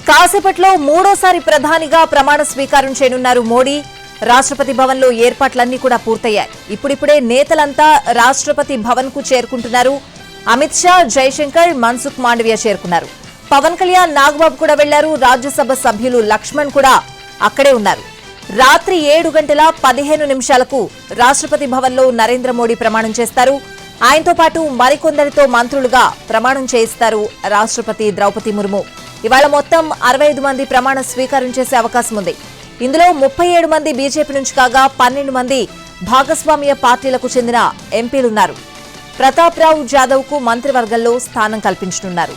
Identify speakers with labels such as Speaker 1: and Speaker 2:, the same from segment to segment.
Speaker 1: కాసేపట్లో మూడోసారి ప్రధానిగా ప్రమాణ స్వీకారం చేయనున్నారు మోడీ. రాష్ట్రపతి భవన్ లో ఏర్పాట్లన్నీ కూడా పూర్తయ్యాయి. ఇప్పుడిప్పుడే నేతలంతా రాష్ట్రపతి భవన్ కు చేరుకుంటున్నారు. అమిత్ షా, జైశంకర్, మన్సుఖ్ మాండవియా చేరుకున్నారు. పవన్ కళ్యాణ్, నాగబాబు కూడా వెళ్లారు. రాజ్యసభ సభ్యులు లక్ష్మణ్ కూడా అక్కడే ఉన్నారు. రాత్రి 7:15 రాష్ట్రపతి భవన్ లో నరేంద్ర మోడీ ప్రమాణం చేస్తారు. ఆయనతో పాటు మరికొందరితో మంత్రులుగా ప్రమాణం చేయిస్తారు రాష్ట్రపతి ద్రౌపది ముర్ము. ఇవాళ మొత్తం 65 మంది ప్రమాణ స్వీకారం చేసే అవకాశం ఉంది. ఇందులో 37 మంది బీజేపీ నుంచి కాగా 12 మంది భాగస్వామ్య పార్టీలకు చెందిన ఎంపీలున్నారు. ప్రతాప్ రావు జాదవ్ కు మంత్రివర్గంలో స్థానం కల్పించనున్నారు.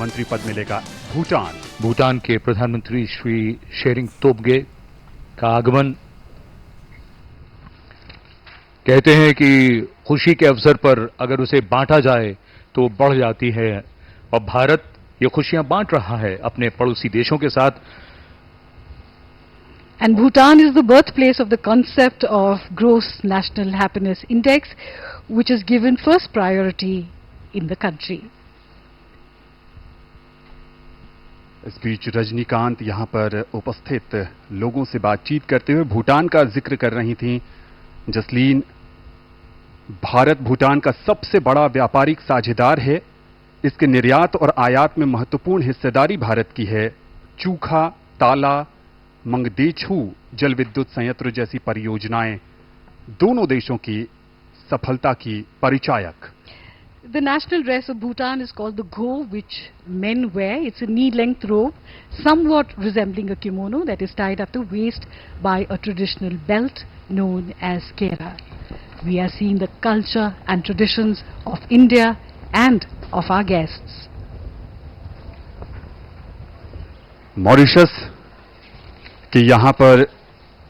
Speaker 2: मंत्री पद मिलेगा भूटान के प्रधानमंत्री श्री शेरिंग तोब्गे का आगमन। कहते हैं कि खुशी के अवसर पर अगर उसे बांटा जाए तो बढ़ जाती है, और भारत ये खुशियां बांट रहा है अपने पड़ोसी देशों के साथ।
Speaker 3: And Bhutan is the birthplace of the concept of Gross National Happiness Index, which is given first priority in the country.
Speaker 2: इस बीच रजनीकांत यहां पर उपस्थित लोगों से बातचीत करते हुए भूटान का जिक्र कर रही थीं। जसलीन, भारत भूटान का सबसे बड़ा व्यापारिक साझेदार है। इसके निर्यात और आयात में महत्वपूर्ण हिस्सेदारी भारत की है। चूखा, ताला, मंगदेछू जल विद्युत संयंत्र जैसी परियोजनाएं दोनों देशों की सफलता की परिचायक।
Speaker 3: The national dress of Bhutan is called the go, which men wear. It's a knee-length robe, somewhat resembling a kimono that is tied at the waist by a traditional belt known as kera. We are seeing the culture and traditions of India and of our guests.
Speaker 2: Mauritius के यहां पर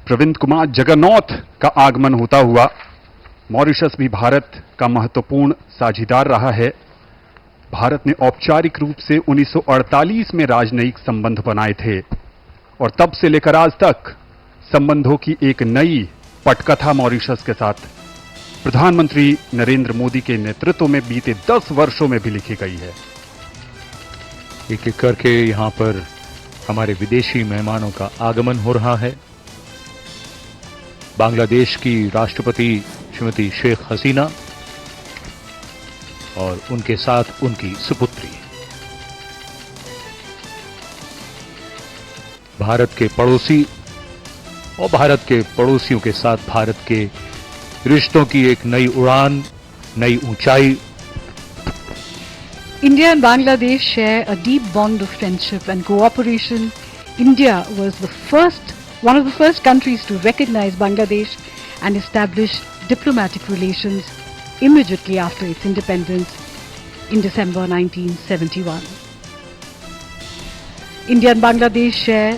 Speaker 2: प्रविंद कुमार जगन्नाथ का आगमन होता हुआ। Mauritius भी भारत का महत्वपूर्ण साझेदार रहा है। भारत ने औपचारिक रूप से 1948 में राजनयिक संबंध बनाए थे, और तब से लेकर आज तक संबंधों की एक नई पटकथा मॉरिशस के साथ प्रधानमंत्री नरेंद्र मोदी के नेतृत्व में बीते 10 वर्षों में भी लिखी गई है।
Speaker 4: एक एक करके यहां पर हमारे विदेशी मेहमानों का आगमन हो रहा है। बांग्लादेश की राष्ट्रपति श्रीमती शेख हसीना और उनके साथ उनकी सुपुत्री। भारत के पड़ोसी और भारत के पड़ोसियों के साथ भारत के रिश्तों की एक नई उड़ान, नई ऊंचाई।
Speaker 3: India and Bangladesh share a deep bond of friendship and cooperation. India was one of the first countries to recognize Bangladesh and establish diplomatic relations immediately after its independence in December 1971. India and Bangladesh share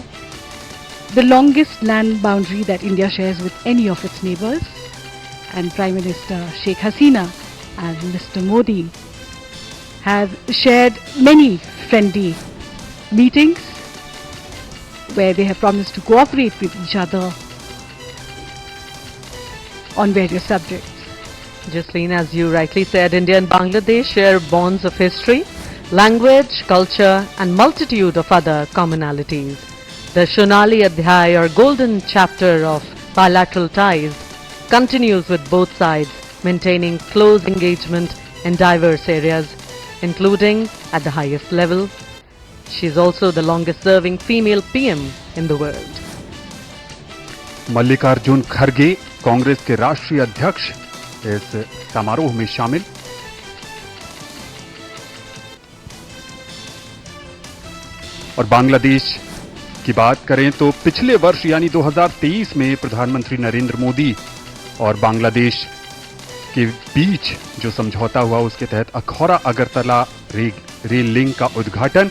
Speaker 3: the longest land boundary that India shares with any of its neighbors, and Prime Minister Sheikh Hasina and Mr. Modi have shared many friendly meetings where they have promised to cooperate with each other on various subjects.
Speaker 5: Jasleen, as you rightly said, India and Bangladesh share bonds of history, language, culture and multitude of other commonalities. The Shonali Adhyay, or golden chapter of bilateral ties, continues with both sides maintaining close engagement in diverse areas, including at the highest level. She is also the longest serving female PM in the world.
Speaker 2: Mallikarjun खड़गे, कांग्रेस के राष्ट्रीय अध्यक्ष, इस समारोह में शामिल। और बांग्लादेश की बात करें तो पिछले वर्ष यानी 2023 में प्रधानमंत्री नरेंद्र मोदी और बांग्लादेश के बीच जो समझौता हुआ, उसके तहत अखौरा अगरतला रेल लिंक का उद्घाटन,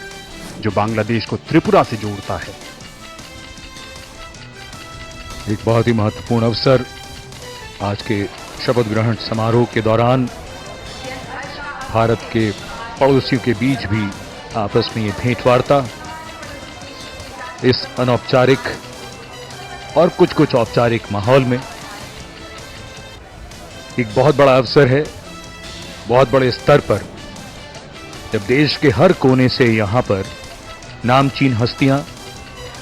Speaker 2: जो बांग्लादेश को त्रिपुरा से जोड़ता है।
Speaker 4: एक बहुत ही महत्वपूर्ण अवसर आज के शपथ ग्रहण समारोह के दौरान भारत के पड़ोसियों के बीच भी आपस में ये भेंटवार्ता, इस अनौपचारिक और कुछ औपचारिक माहौल में एक बहुत बड़ा अवसर है, बहुत बड़े स्तर पर, जब देश के हर कोने से यहां पर नामचीन हस्तियां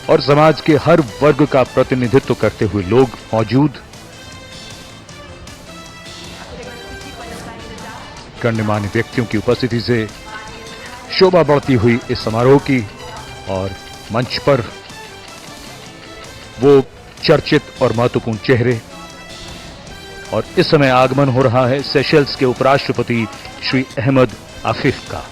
Speaker 4: और समाज के हर वर्ग का प्रतिनिधित्व करते हुए लोग मौजूद, गणमान्य व्यक्तियों की उपस्थिति से शोभा बढ़ती हुई इस समारोह की, और मंच पर वो चर्चित और महत्वपूर्ण चेहरे। और इस समय आगमन हो रहा है सेशल्स के उपराष्ट्रपति श्री अहमद आफिफ का।